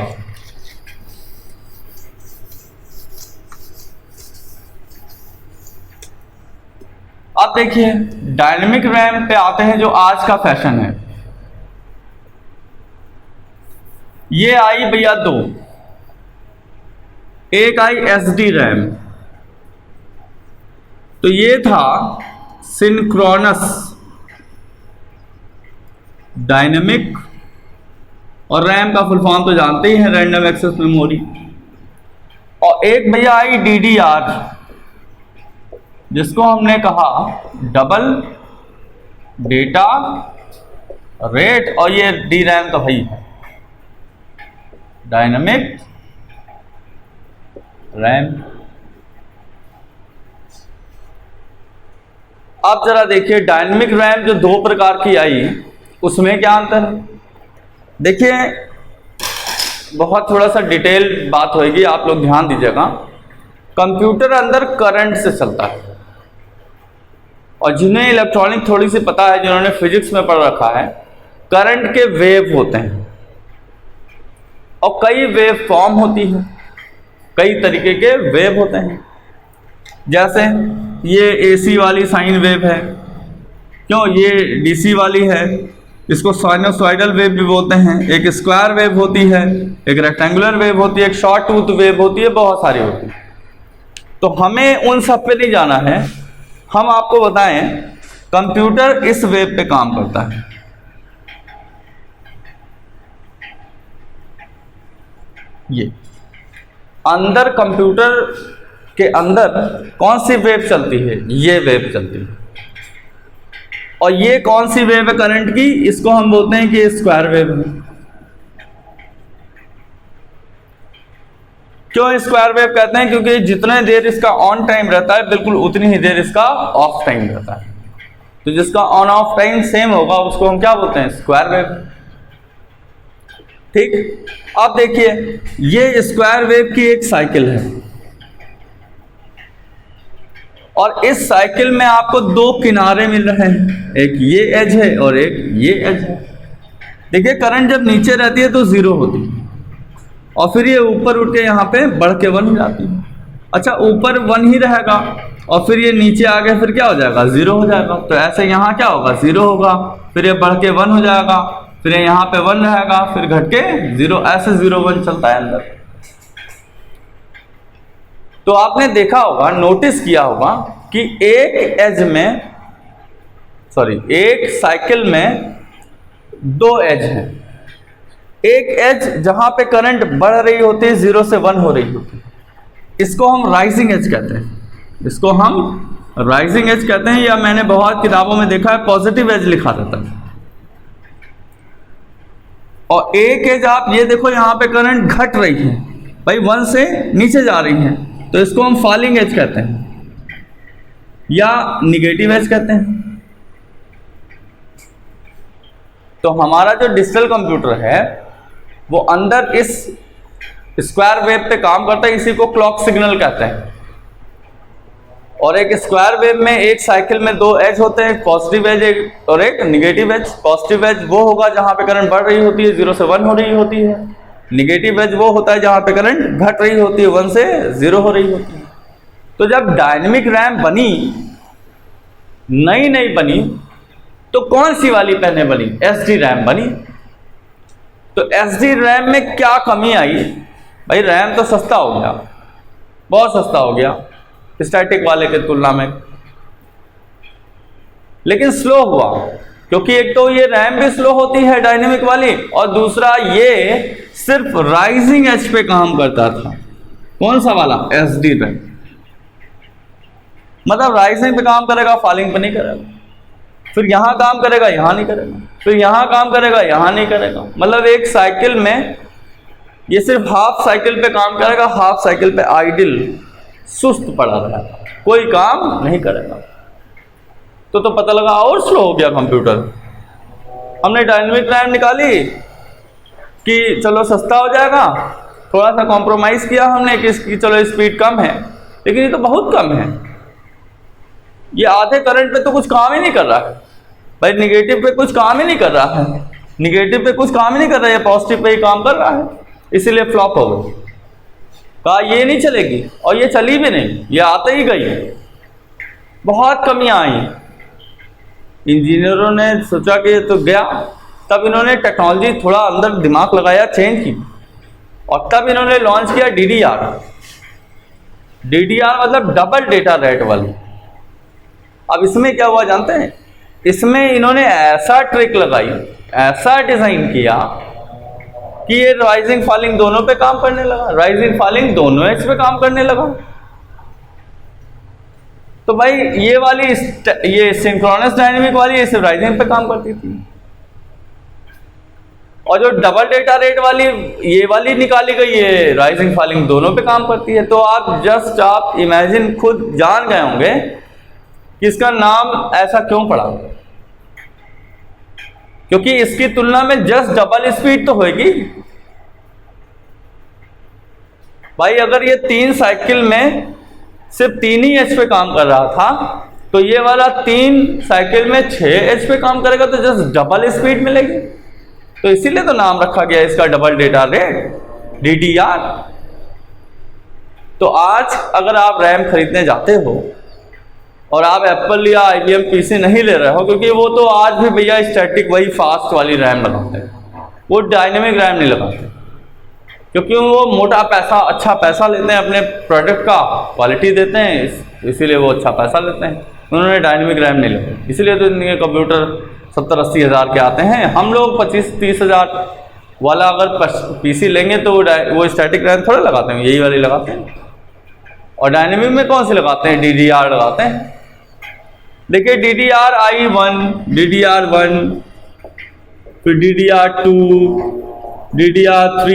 अब देखिए डायनेमिक रैम पे आते हैं जो आज का फैशन है। ये आई भैया दो, एक आई एसडी रैम, तो ये था सिंक्रोनस डायनेमिक, और रैम का फुल फॉर्म तो जानते ही हैं, रैंडम एक्सेस मेमोरी। और एक भैया आई डीडीआर जिसको हमने कहा डबल डेटा रेट, और ये डी रैम तो भाई है डायनेमिक रैम। अब जरा देखिए डायनेमिक रैम जो दो प्रकार की आई उसमें क्या अंतर है। देखिए बहुत थोड़ा सा डिटेल बात होगी, आप लोग ध्यान दीजिएगा। कंप्यूटर अंदर करंट से चलता है, और जिन्हें इलेक्ट्रॉनिक थोड़ी सी पता है, जिन्होंने फिजिक्स में पढ़ रखा है, करंट के वेव होते हैं और कई वेव फॉर्म होती है, कई तरीके के वेव होते हैं। जैसे ये एसी वाली साइन वेव है, क्यों, ये डीसी वाली है, इसको साइनोसॉइडल वेव भी बोलते हैं। एक स्क्वायर वेव होती है, एक रेक्टेंगुलर वेव होती है, एक शॉर्ट टूथ वेव होती है, बहुत सारी होती है। तो हमें उन सब पे नहीं जाना है, हम आपको बताएं कंप्यूटर इस वेव पे काम करता है। ये अंदर कंप्यूटर के अंदर कौन सी वेव चलती है, ये वेव चलती है। और ये कौन सी वेव है करंट की, इसको हम बोलते हैं कि स्क्वायर वेव है। क्यों स्क्वायर वेव कहते हैं, क्योंकि जितने देर इसका ऑन टाइम रहता है बिल्कुल उतनी ही देर इसका ऑफ टाइम रहता है। तो जिसका ऑन ऑफ टाइम सेम होगा उसको हम क्या बोलते हैं, स्क्वायर वेव। ठीक, अब देखिए ये स्क्वायर वेव की एक साइकिल है, और इस साइकिल में आपको दो किनारे मिल रहे हैं, एक ये एज है और एक ये एज है। देखिए करंट जब नीचे रहती है तो जीरो होती है, और फिर ये ऊपर उठ के यहाँ पे बढ़ के 1 हो जाती है। अच्छा, ऊपर 1 ही रहेगा और फिर ये नीचे आ गया, फिर क्या हो जाएगा, 0 हो जाएगा। तो ऐसे यहाँ क्या होगा, 0 होगा, फिर ये बढ़ के 1 हो जाएगा, फिर यहाँ पे 1 रहेगा, फिर घट के 0, ऐसे 0 1 चलता है अंदर। तो आपने देखा होगा, नोटिस किया होगा कि एक साइकिल में दो एज हैं। एक एज जहां पे करंट बढ़ रही होती है, 0 से 1 हो रही होती है, इसको हम राइजिंग एज कहते हैं। इसको हम राइजिंग एज कहते हैं, या मैंने बहुत किताबों में देखा है पॉजिटिव एज लिखा रहता है। और एक एज आप ये देखो, यहां पे करंट घट रही है भाई, 1 से नीचे जा रही है, तो इसको हम फॉलिंग एज कहते हैं या निगेटिव एज कहते हैं। तो हमारा जो डिजिटल कंप्यूटर है वो अंदर इस स्क्वायर वेव पे काम करता है, इसी को क्लॉक सिग्नल कहते हैं। और एक स्क्वायर वेव में एक साइकिल में दो एज होते हैं, एक पॉजिटिव एज और एक निगेटिव एज। पॉजिटिव एज वो होगा जहां पे करंट बढ़ रही होती है, 0 से 1 हो रही होती है। निगेटिव एज वो होता है जहां पे करंट घट रही होती है, 1 से 0 हो रही होती है। तो जब डायनेमिक रैम बनी, नई बनी, तो कौन सी वाली पहले बनी, एसडी रैम बनी। तो एसडी रैम में क्या कमी आई भाई, रैम तो सस्ता हो गया, बहुत सस्ता हो गया स्टैटिक वाले के तुलना में, लेकिन स्लो हुआ, क्योंकि एक तो ये रैम भी स्लो होती है डायनेमिक वाली, और दूसरा ये सिर्फ राइजिंग एज पे काम करता था। कौन सा वाला, एसडी रैम, मतलब राइजिंग पे काम करेगा, फॉलिंग पे नहीं करेगा। फिर यहाँ काम करेगा, यहाँ नहीं करेगा, फिर यहाँ काम करेगा, यहाँ नहीं करेगा। मतलब एक साइकिल में ये सिर्फ हाफ साइकिल पे काम करेगा, हाफ साइकिल पे आइडिल सुस्त पड़ा रहेगा, कोई काम नहीं करेगा। तो पता लगा और स्लो हो गया कंप्यूटर। हमने डायनेमिक रैम निकाली कि चलो सस्ता हो जाएगा, थोड़ा सा कॉम्प्रोमाइज़ किया हमने कि इसकी चलो स्पीड कम है, लेकिन ये तो बहुत कम है। ये आधे करंट पे तो कुछ काम ही नहीं कर रहा है भाई, निगेटिव पे कुछ काम ही नहीं कर रहा है, निगेटिव पे कुछ काम ही नहीं कर रहा है, पॉजिटिव पे ही काम कर रहा है, इसीलिए फ्लॉप हो गई। कहा ये नहीं चलेगी, और ये चली भी नहीं, ये आते ही गई। बहुत कमियां आई, इंजीनियरों ने सोचा कि ये तो गया, तब इन्होंने टेक्नोलॉजी थोड़ा अंदर दिमाग लगाया, चेंज की, और तब इन्होंने लॉन्च किया DDR। DDR मतलब डबल डेटा रेट वाली। अब इसमें क्या हुआ जानते हैं, इसमें इन्होंने ऐसा ट्रिक लगाई, ऐसा डिजाइन किया कि ये राइजिंग फॉलिंग दोनों पे काम करने लगा, राइजिंग फॉलिंग दोनों एज पे काम करने लगा। तो भाई ये वाली ये सिंक्रोनस डायनेमिक वाली ये सिर्फ राइजिंग पे काम करती थी, और जो डबल डेटा रेट वाली ये वाली निकाली गई, ये राइजिंग फॉलिंग दोनों पे काम करती है। तो आप इमेजिन खुद जान गए होंगे कि इसका नाम ऐसा क्यों पड़ा, क्योंकि इसकी तुलना में जस्ट डबल स्पीड तो होगी भाई। अगर ये 3 साइकिल में सिर्फ 3 ही एच पे काम कर रहा था, तो ये वाला 3 साइकिल में 6 एच पे काम करेगा, तो जस्ट डबल स्पीड मिलेगी। तो इसीलिए तो नाम रखा गया इसका डबल डेटा रेट, DDR। तो आज अगर आप रैम खरीदने जाते हो और आप एप्पल या IBM PC नहीं ले रहे हो, क्योंकि वो तो आज भी भैया स्टैटिक वही फास्ट वाली रैम लगाते हैं, वो डायनेमिक रैम नहीं लगाते, क्योंकि वो मोटा पैसा अच्छा पैसा लेते हैं, अपने प्रोडक्ट का क्वालिटी देते हैं, इसीलिए वो अच्छा पैसा लेते हैं। उन्होंने डायनेमिक रैम नहीं लगाई, इसीलिए तो इनके कंप्यूटर 70-80 हज़ार के आते हैं। हम लोग 25-30 हज़ार वाला अगर PC लेंगे तो वो स्टैटिक रैम थोड़ा लगाते हैं, यही वाली लगाते हैं। और डायनेमिक में कौन सी लगाते हैं, DDR लगाते हैं। देखिए DDR-I1, DDR1, फिर DDR2, DDR3,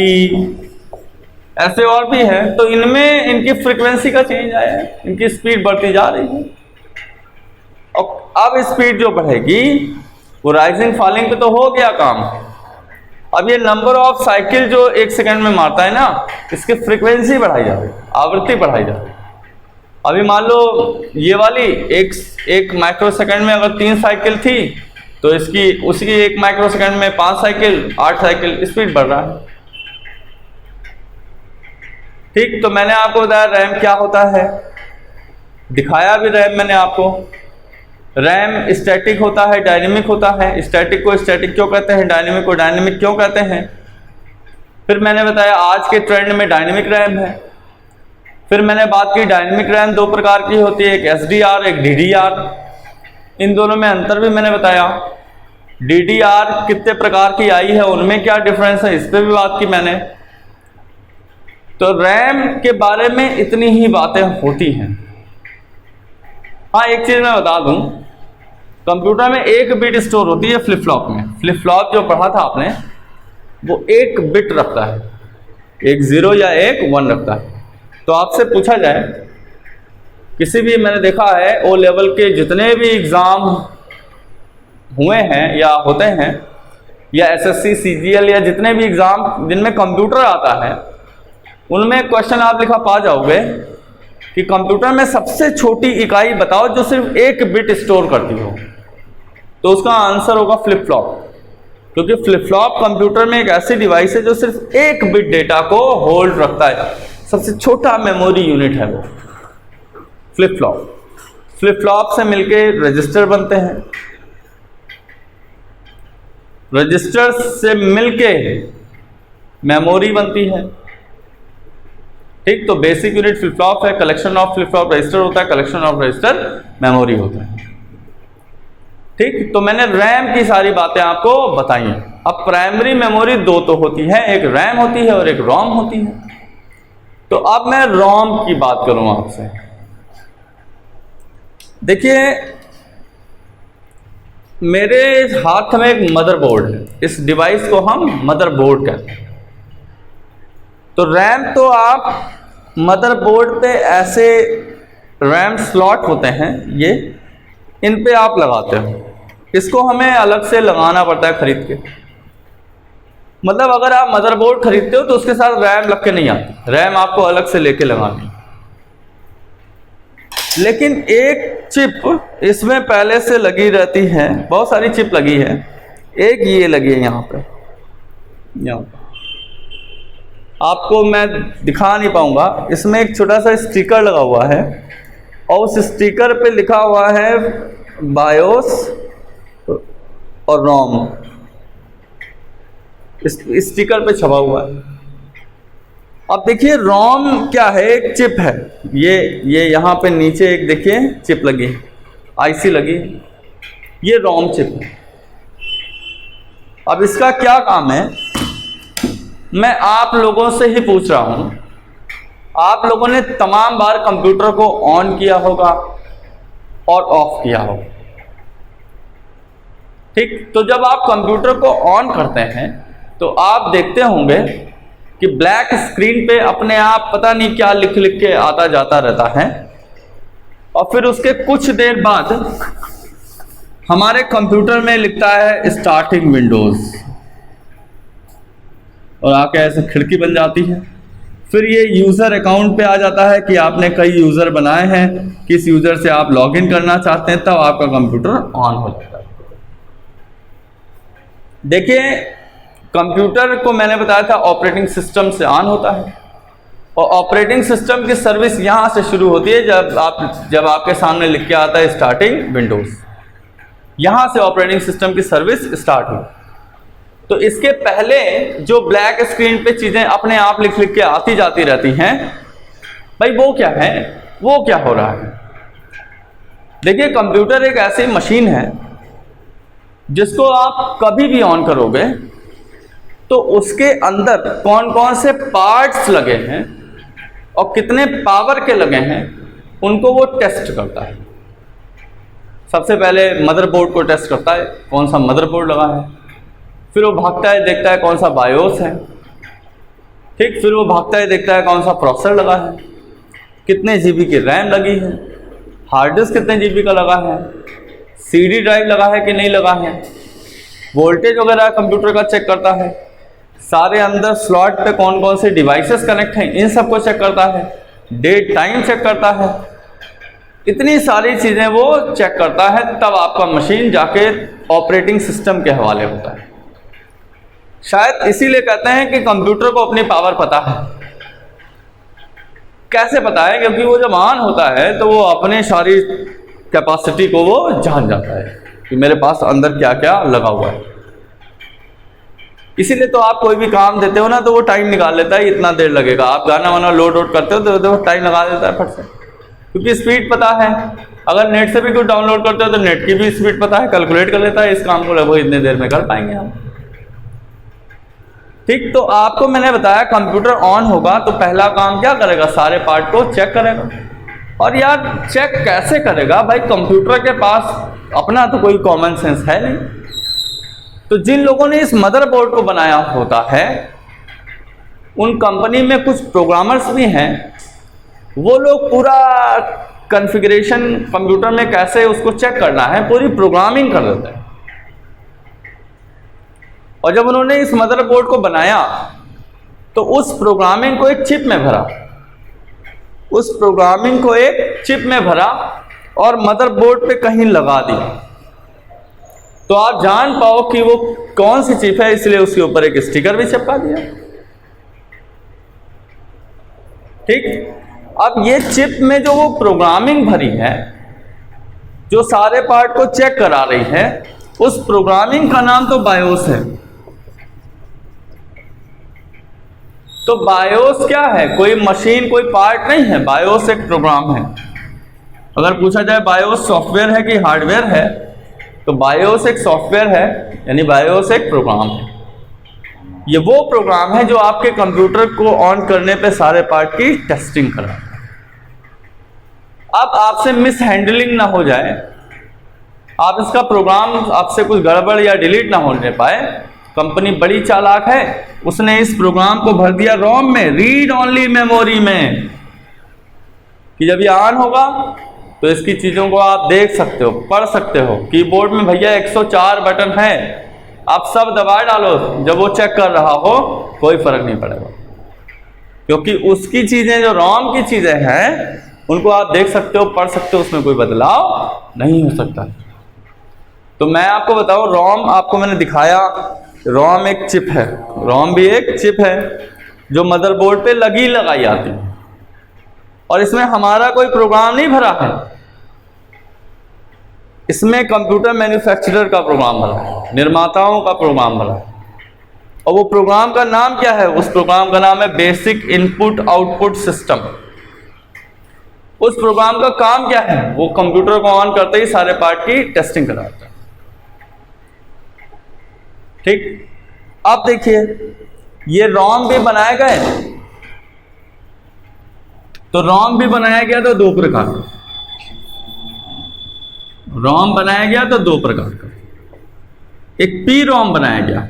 ऐसे और भी है। तो इनमें इनकी फ्रीक्वेंसी का चेंज आया है, इनकी स्पीड बढ़ती जा रही है, और अब स्पीड जो बढ़ेगी वो राइजिंग फॉलिंग पे तो हो गया काम। अब ये नंबर ऑफ साइकिल जो 1 सेकंड में मारता है ना, इसकी फ्रीक्वेंसी बढ़ाई जा रही है, आवृत्ति बढ़ाई जा रही है। अभी मान लो ये वाली एक माइक्रो सेकंड में अगर 3 साइकिल थी, तो उसी 1 माइक्रो सेकंड में 5 साइकिल 8 साइकिल स्पीड बढ़ रहा है। ठीक, तो मैंने आपको बताया रैम क्या होता है, दिखाया भी रैम मैंने आपको। रैम स्टैटिक होता है, डायनेमिक होता है। स्टैटिक को स्टैटिक क्यों कहते हैं, डायनेमिक को डायनेमिक क्यों कहते हैं। फिर मैंने बताया आज के ट्रेंड में डायनेमिक रैम है। फिर मैंने बात की डायनेमिक रैम 2 प्रकार की होती है, एक SDR, एक DDR। इन दोनों में अंतर भी मैंने बताया। DDR कितने प्रकार की आई है, उनमें क्या डिफरेंस है, इस पर भी बात की मैंने। तो रैम के बारे में इतनी ही बातें होती हैं। हाँ, एक चीज मैं बता दूं, कंप्यूटर में 1 बिट स्टोर होती है फ्लिप फ्लॉप में। फ्लिप फ्लॉप जो पढ़ा था आपने, वो 1 बिट रखता है, एक 0 या एक 1 रखता है। तो आपसे पूछा जाए, किसी भी, मैंने देखा है O लेवल के जितने भी एग्ज़ाम हुए हैं या होते हैं, या SSC CGL या जितने भी एग्ज़ाम जिनमें कंप्यूटर आता है, उनमें क्वेश्चन आप लिखा पा जाओगे कि कंप्यूटर में सबसे छोटी इकाई बताओ जो सिर्फ 1 बिट स्टोर करती हो। तो उसका आंसर होगा फ्लिप फ्लॉप, क्योंकि फ्लिप फ्लॉप कंप्यूटर में एक ऐसी डिवाइस है जो सिर्फ 1 बिट डेटा को होल्ड रखता है। सबसे छोटा मेमोरी यूनिट है वो फ्लिप फ्लॉप। फ्लिप फ्लॉप से मिलके रजिस्टर बनते हैं, रजिस्टर से मिलके मेमोरी बनती है। ठीक, तो बेसिक यूनिट फ्लिप फ्लॉप है, collection of flip flop register होता है, कलेक्शन ऑफ रजिस्टर मेमोरी होता है। ठीक, तो मैंने रैम की सारी बातें आपको बताई हैं। अब प्राइमरी मेमोरी 2 तो होती है, एक रैम होती है और एक रोम होती है। तो अब मैं रोम की बात करूं आपसे। देखिए, मेरे हाथ में एक मदरबोर्ड है, इस डिवाइस को हम मदरबोर्ड कहते हैं। तो रैम तो आप मदरबोर्ड पे ऐसे रैम स्लॉट होते हैं, ये इन पे आप लगाते हो, इसको हमें अलग से लगाना पड़ता है खरीद के। मतलब अगर आप मदरबोर्ड खरीदते हो तो उसके साथ रैम लग के नहीं आती, रैम आपको अलग से लेके लगानी। लेकिन एक चिप इसमें पहले से लगी रहती है, बहुत सारी चिप लगी है, एक ये लगी है यहाँ पे, यहाँ पे आपको मैं दिखा नहीं पाऊंगा। इसमें एक छोटा सा स्टिकर लगा हुआ है और उस स्टिकर पे लिखा हुआ है बायोस और रोम, इस स्टिकर पे छपा हुआ है। अब देखिए रोम क्या है, एक चिप है, ये यहाँ पे नीचे एक देखिए चिप लगी है, आईसी लगी है, ये रोम चिप है। अब इसका क्या काम है, मैं आप लोगों से ही पूछ रहा हूं। आप लोगों ने तमाम बार कंप्यूटर को ऑन किया होगा और ऑफ किया होगा, ठीक। तो जब आप कंप्यूटर को ऑन करते हैं तो आप देखते होंगे कि ब्लैक स्क्रीन पे अपने आप पता नहीं क्या लिख लिख के आता जाता रहता है, और फिर उसके कुछ देर बाद हमारे कंप्यूटर में लिखता है स्टार्टिंग विंडोज, और आके ऐसे खिड़की बन जाती है। फिर ये यूज़र अकाउंट पे आ जाता है कि आपने कई यूज़र बनाए हैं, किस यूज़र से आप लॉगिन करना चाहते हैं, तब आपका कंप्यूटर ऑन हो जाता है। देखिए कंप्यूटर को मैंने बताया था ऑपरेटिंग सिस्टम से ऑन होता है, और ऑपरेटिंग सिस्टम की सर्विस यहाँ से शुरू होती है जब आपके सामने लिख के आता है स्टार्टिंग विंडोज, यहाँ से ऑपरेटिंग सिस्टम की सर्विस स्टार्ट हुई। तो इसके पहले जो ब्लैक स्क्रीन पे चीजें अपने आप लिख लिख के आती जाती रहती हैं, भाई वो क्या है, वो क्या हो रहा है। देखिए कंप्यूटर एक ऐसी मशीन है जिसको आप कभी भी ऑन करोगे तो उसके अंदर कौन कौन से पार्ट्स लगे हैं और कितने पावर के लगे हैं उनको वो टेस्ट करता है। सबसे पहले मदरबोर्ड को टेस्ट करता है, कौन सा मदरबोर्ड लगा है, फिर वो भागता है देखता है कौन सा बायोस है, ठीक, फिर वो भागता है देखता है कौन सा प्रोसेसर लगा है, कितने जीबी की रैम लगी है, हार्ड डिस्क कितने जीबी का लगा है, सीडी ड्राइव लगा है कि नहीं लगा है, वोल्टेज वगैरह कंप्यूटर का चेक करता है, सारे अंदर स्लॉट पे कौन कौन से डिवाइसेस कनेक्ट हैं इन सबको चेक करता है, डेट टाइम चेक करता है, इतनी सारी चीज़ें वो चेक करता है, तब आपका मशीन जाके ऑपरेटिंग सिस्टम के हवाले होता है। शायद इसीलिए कहते हैं कि कंप्यूटर को अपनी पावर पता है। कैसे पता है, क्योंकि वो जब ऑन होता है तो वो अपने सारी कैपेसिटी को वो जान जाता है कि मेरे पास अंदर क्या क्या लगा हुआ है। इसीलिए तो आप कोई भी काम देते हो ना तो वो टाइम निकाल लेता है, इतना देर लगेगा। आप गाना वाना लोड वोड करते हो तो टाइम लगा देता है फट से, क्योंकि स्पीड पता है। अगर नेट से भी कुछ डाउनलोड करते हो तो नेट की भी स्पीड पता है, कैलकुलेट कर लेता है इस काम को लगभग इतने देर में कर पाएंगे हम, ठीक। तो आपको मैंने बताया कंप्यूटर ऑन होगा तो पहला काम क्या करेगा, सारे पार्ट को चेक करेगा। और यार चेक कैसे करेगा भाई, कंप्यूटर के पास अपना तो कोई कॉमन सेंस है नहीं। तो जिन लोगों ने इस मदरबोर्ड को बनाया होता है उन कंपनी में कुछ प्रोग्रामर्स भी हैं, वो लोग पूरा कॉन्फ़िगरेशन कंप्यूटर में कैसे उसको चेक करना है पूरी प्रोग्रामिंग कर देते हैं। और जब उन्होंने इस मदरबोर्ड को बनाया तो उस प्रोग्रामिंग को एक चिप में भरा, उस प्रोग्रामिंग को एक चिप में भरा और मदरबोर्ड पे कहीं लगा दिया, तो आप जान पाओ कि वो कौन सी चिप है, इसलिए उसके ऊपर एक स्टिकर भी चिपका दिया, ठीक। अब ये चिप में जो वो प्रोग्रामिंग भरी है, जो सारे पार्ट को चेक करा रही है, उस प्रोग्रामिंग का नाम तो बायोस है। तो बायोस क्या है, कोई मशीन कोई पार्ट नहीं है, बायोस एक प्रोग्राम है। अगर पूछा जाए बायोस सॉफ्टवेयर है कि हार्डवेयर है, तो बायोस एक सॉफ्टवेयर है, यानी बायोस एक प्रोग्राम है। ये वो प्रोग्राम है जो आपके कंप्यूटर को ऑन करने पे सारे पार्ट की टेस्टिंग कराता है। अब आपसे मिस हैंडलिंग ना हो जाए आप इसका प्रोग्राम आपसे कुछ गड़बड़ या डिलीट ना होने पाए। कंपनी बड़ी चालाक है, उसने इस प्रोग्राम को भर दिया रोम में, रीड ओनली मेमोरी में, कि जब ये ऑन होगा तो इसकी चीज़ों को आप देख सकते हो, पढ़ सकते हो। कीबोर्ड में भैया 104 बटन है, आप सब दबा डालो, जब वो चेक कर रहा हो कोई फर्क नहीं पड़ेगा, क्योंकि उसकी चीज़ें जो रोम की चीज़ें हैं उनको आप देख सकते हो, पढ़ सकते हो, उसमें कोई बदलाव नहीं हो सकता। तो मैं आपको बताऊं, रोम आपको मैंने दिखाया, रोम एक चिप है, रोम भी एक चिप है जो मदरबोर्ड पे लगी लगाई आती है, और इसमें हमारा कोई प्रोग्राम नहीं भरा है, इसमें कंप्यूटर मैन्युफैक्चरर का प्रोग्राम भरा है, निर्माताओं का प्रोग्राम भरा है। और वो प्रोग्राम का नाम क्या है? उस प्रोग्राम का नाम है बेसिक इनपुट आउटपुट सिस्टम। उस प्रोग्राम का काम क्या है? वो कंप्यूटर को ऑन करते ही सारे पार्ट की टेस्टिंग कराता है। ठीक, अब देखिए ये रोम भी बनाए गए, तो रोम भी बनाया गया तो दो प्रकार का, रोम बनाया गया तो दो प्रकार का। एक पी रोम बनाया गया,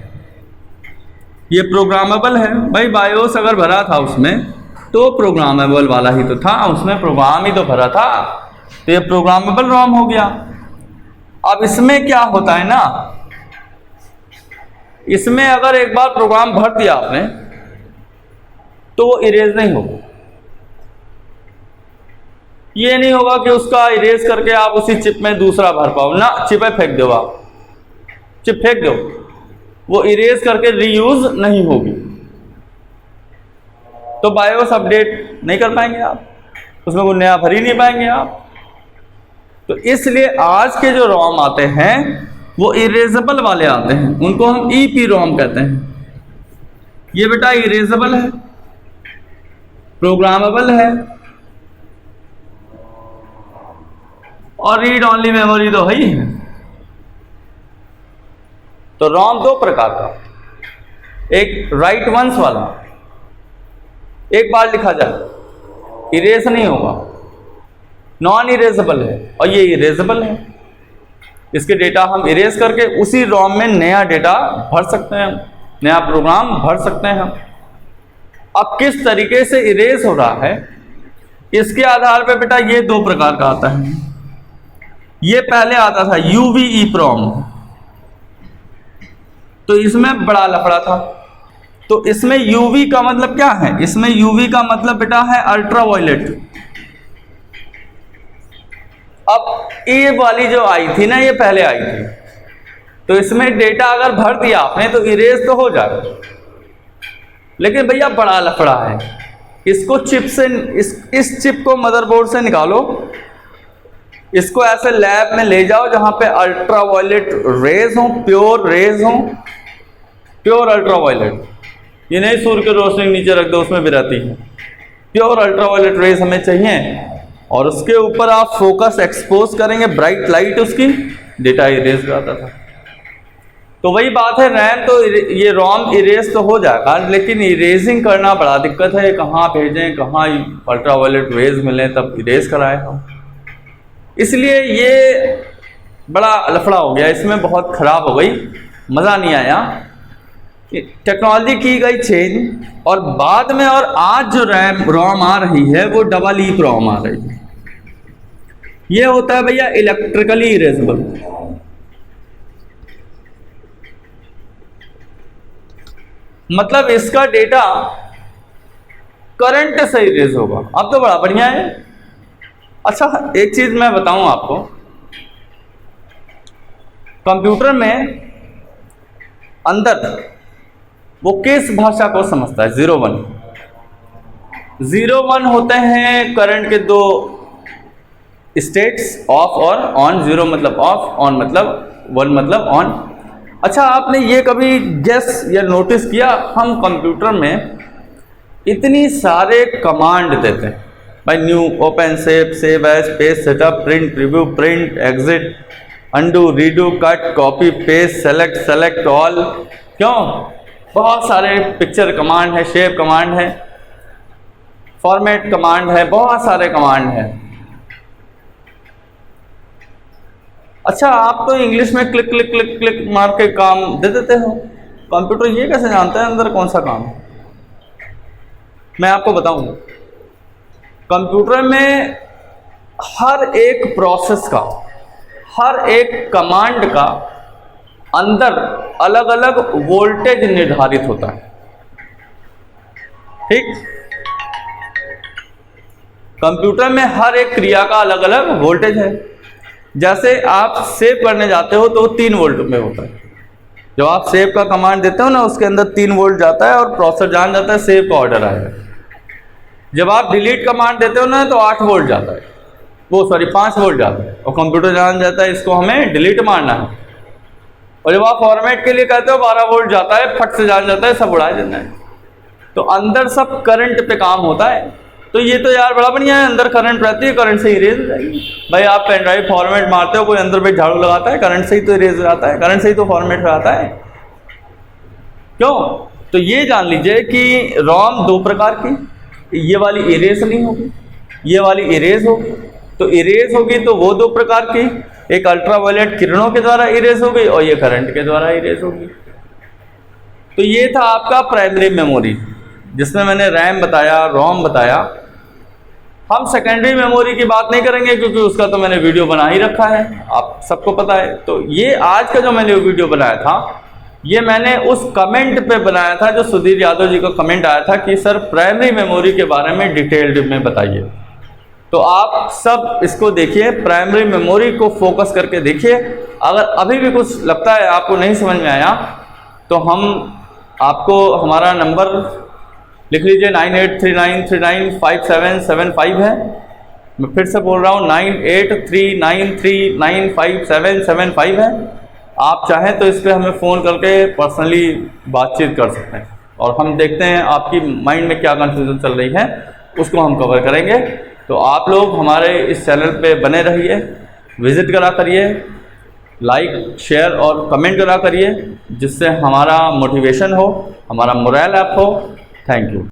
ये प्रोग्रामेबल है भाई, बायोस अगर भरा था उसमें तो प्रोग्रामेबल वाला ही तो था, उसमें प्रोग्राम ही तो भरा था, तो ये प्रोग्रामेबल रोम हो गया। अब इसमें क्या होता है ना, इसमें अगर एक बार प्रोग्राम भर दिया आपने तो वो इरेज नहीं होगा। ये नहीं होगा कि उसका इरेज करके आप उसी चिप में दूसरा भर पाओ ना, चिपें फेंक दो, आप चिप फेंक दो, वो इरेज करके रीयूज नहीं होगी, तो बायोस अपडेट नहीं कर पाएंगे आप, उसमें कोई नया भर ही नहीं पाएंगे आप। तो इसलिए आज के जो रोम आते हैं वो इरेजेबल वाले आते हैं, उनको हम ईपी रोम कहते हैं। ये बेटा इरेजेबल है, प्रोग्रामेबल है, और रीड ओनली मेमोरी तो है ही है। तो रोम दो प्रकार का, एक राइट वंस वाला, एक बार लिखा जाए, इरेज नहीं होगा, नॉन इरेजेबल है, और ये इरेजेबल है, इसके डेटा हम इरेज करके उसी रोम में नया डेटा भर सकते हैं, नया प्रोग्राम भर सकते हैं हम। अब किस तरीके से इरेज हो रहा है इसके आधार पे बेटा ये दो प्रकार का आता है। ये पहले आता था यूवी ईप्रोम, तो इसमें बड़ा लफड़ा था। तो इसमें यूवी का मतलब क्या है? इसमें यूवी का मतलब बेटा है अल्ट्रावायलेट। अब ये वाली जो आई थी ना, ये पहले आई थी, तो इसमें डेटा अगर भर दिया आपने तो इरेज तो हो जाएगा, लेकिन भैया बड़ा लफड़ा है। इसको चिप से, इस चिप को मदरबोर्ड से निकालो, इसको ऐसे लैब में ले जाओ जहां पे अल्ट्रावायलेट रेज हो, प्योर रेज हो, प्योर अल्ट्रावायलेट, ये नहीं सूर्य की रोशनी नीचे रख दो उसमें भी रहती है, प्योर अल्ट्रावायलेट रेज हमें चाहिए, और उसके ऊपर आप फोकस एक्सपोज करेंगे, ब्राइट लाइट, उसकी डेटा इरेज करता था। तो वही बात है, रैम तो ये रोम इरेज तो हो जाएगा, लेकिन इरेजिंग करना बड़ा दिक्कत है, कहाँ भेजें, कहाँ अल्ट्रावायलेट रेज मिले तब इरेज कराए हम। इसलिए ये बड़ा लफड़ा हो गया, इसमें बहुत ख़राब हो गई, मज़ा नहीं आया। टेक्नोलॉजी की गई चेंज, और बाद में और आज जो रोम आ रही है वो डबल ई रोम आ रही है। ये होता है भैया इलेक्ट्रिकली इरेजेबल, मतलब इसका डेटा करंट से इरेज होगा। अब तो बड़ा बढ़िया है। अच्छा, एक चीज मैं बताऊं आपको, कंप्यूटर में अंदर वो किस भाषा को समझता है? 0-1 होते हैं करंट के दो स्टेट्स, ऑफ और ऑन। 0 मतलब ऑफ, ऑन मतलब 1 मतलब ऑन। अच्छा, आपने ये कभी गेस या नोटिस किया, हम कंप्यूटर में इतनी सारे कमांड देते हैं भाई, new, open, save as, page setup, print, preview, print, exit, undo, redo, cut, copy, paste, select all. क्यों? बहुत सारे पिक्चर कमांड है, शेप कमांड है, फॉर्मेट कमांड है, बहुत सारे कमांड है। अच्छा, आप तो इंग्लिश में क्लिक क्लिक क्लिक क्लिक मार के काम दे देते हो, कंप्यूटर ये कैसे जानता है अंदर कौन सा काम है? मैं आपको बताऊं, कंप्यूटर में हर एक प्रोसेस का, हर एक कमांड का अंदर अलग अलग वोल्टेज निर्धारित होता है। ठीक, कंप्यूटर में हर एक क्रिया का अलग अलग वोल्टेज है। जैसे आप सेव करने जाते हो तो 3 वोल्ट में होता है। जब आप सेव का कमांड देते हो ना, उसके अंदर 3 वोल्ट जाता है और प्रोसेसर जान जाता है सेव का ऑर्डर आएगा। जब आप डिलीट कमांड देते हो ना तो 8 वोल्ट जाता है, वो सॉरी 5 वोल्ट जाता है, और कंप्यूटर जान जाता है इसको हमें डिलीट मारना है। और जब आप फॉर्मेट के लिए कहते हो 12 वोल्ट जाता है, फट से जान जाता है सब उड़ा देना है। तो अंदर सब करंट पे काम होता है। तो ये तो यार बड़ा बढ़िया है, अंदर करंट रहती है, करंट से इरेज हो जाएगी। भाई आप पेन ड्राइव फॉर्मेट मारते हो, कोई अंदर पे झाड़ू लगाता है, करंट से ही तो इरेज हो जाता है, करंट से ही तो फॉर्मेट हो जाता है। क्यों? तो ये जान लीजिए कि रोम 2 प्रकार की, ये वाली इरेज नहीं होगी, ये वाली इरेज होगी। तो इरेज होगी तो वो 2 प्रकार की, एक अल्ट्रावायलेट किरणों के द्वारा इरेज होगी और ये करंट के द्वारा इरेज होगी। तो ये था आपका प्राइमरी मेमोरी, जिसमें मैंने रैम बताया, रोम बताया। हम सेकेंडरी मेमोरी की बात नहीं करेंगे क्योंकि उसका तो मैंने वीडियो बना ही रखा है, आप सबको पता है। तो ये आज का जो मैंने वीडियो बनाया था, ये मैंने उस कमेंट पे बनाया था जो सुधीर यादव जी का कमेंट आया था कि सर प्राइमरी मेमोरी के बारे में डिटेल्ड में बताइए। तो आप सब इसको देखिए, प्राइमरी मेमोरी को फोकस करके देखिए। अगर अभी भी कुछ लगता है आपको नहीं समझ में आया तो हम आपको हमारा नंबर लिख लीजिए, 9839395775 है। मैं फिर से बोल रहा हूँ, 9839395775 है। आप चाहें तो इस पर हमें फ़ोन करके पर्सनली बातचीत कर सकते हैं और हम देखते हैं आपकी माइंड में क्या कन्फ्यूज़न चल रही है, उसको हम कवर करेंगे। तो आप लोग हमारे इस चैनल पे बने रहिए, विज़िट करा करिए, लाइक शेयर और कमेंट करा करिए, जिससे हमारा मोटिवेशन हो, हमारा मोरल अप हो। Thank you.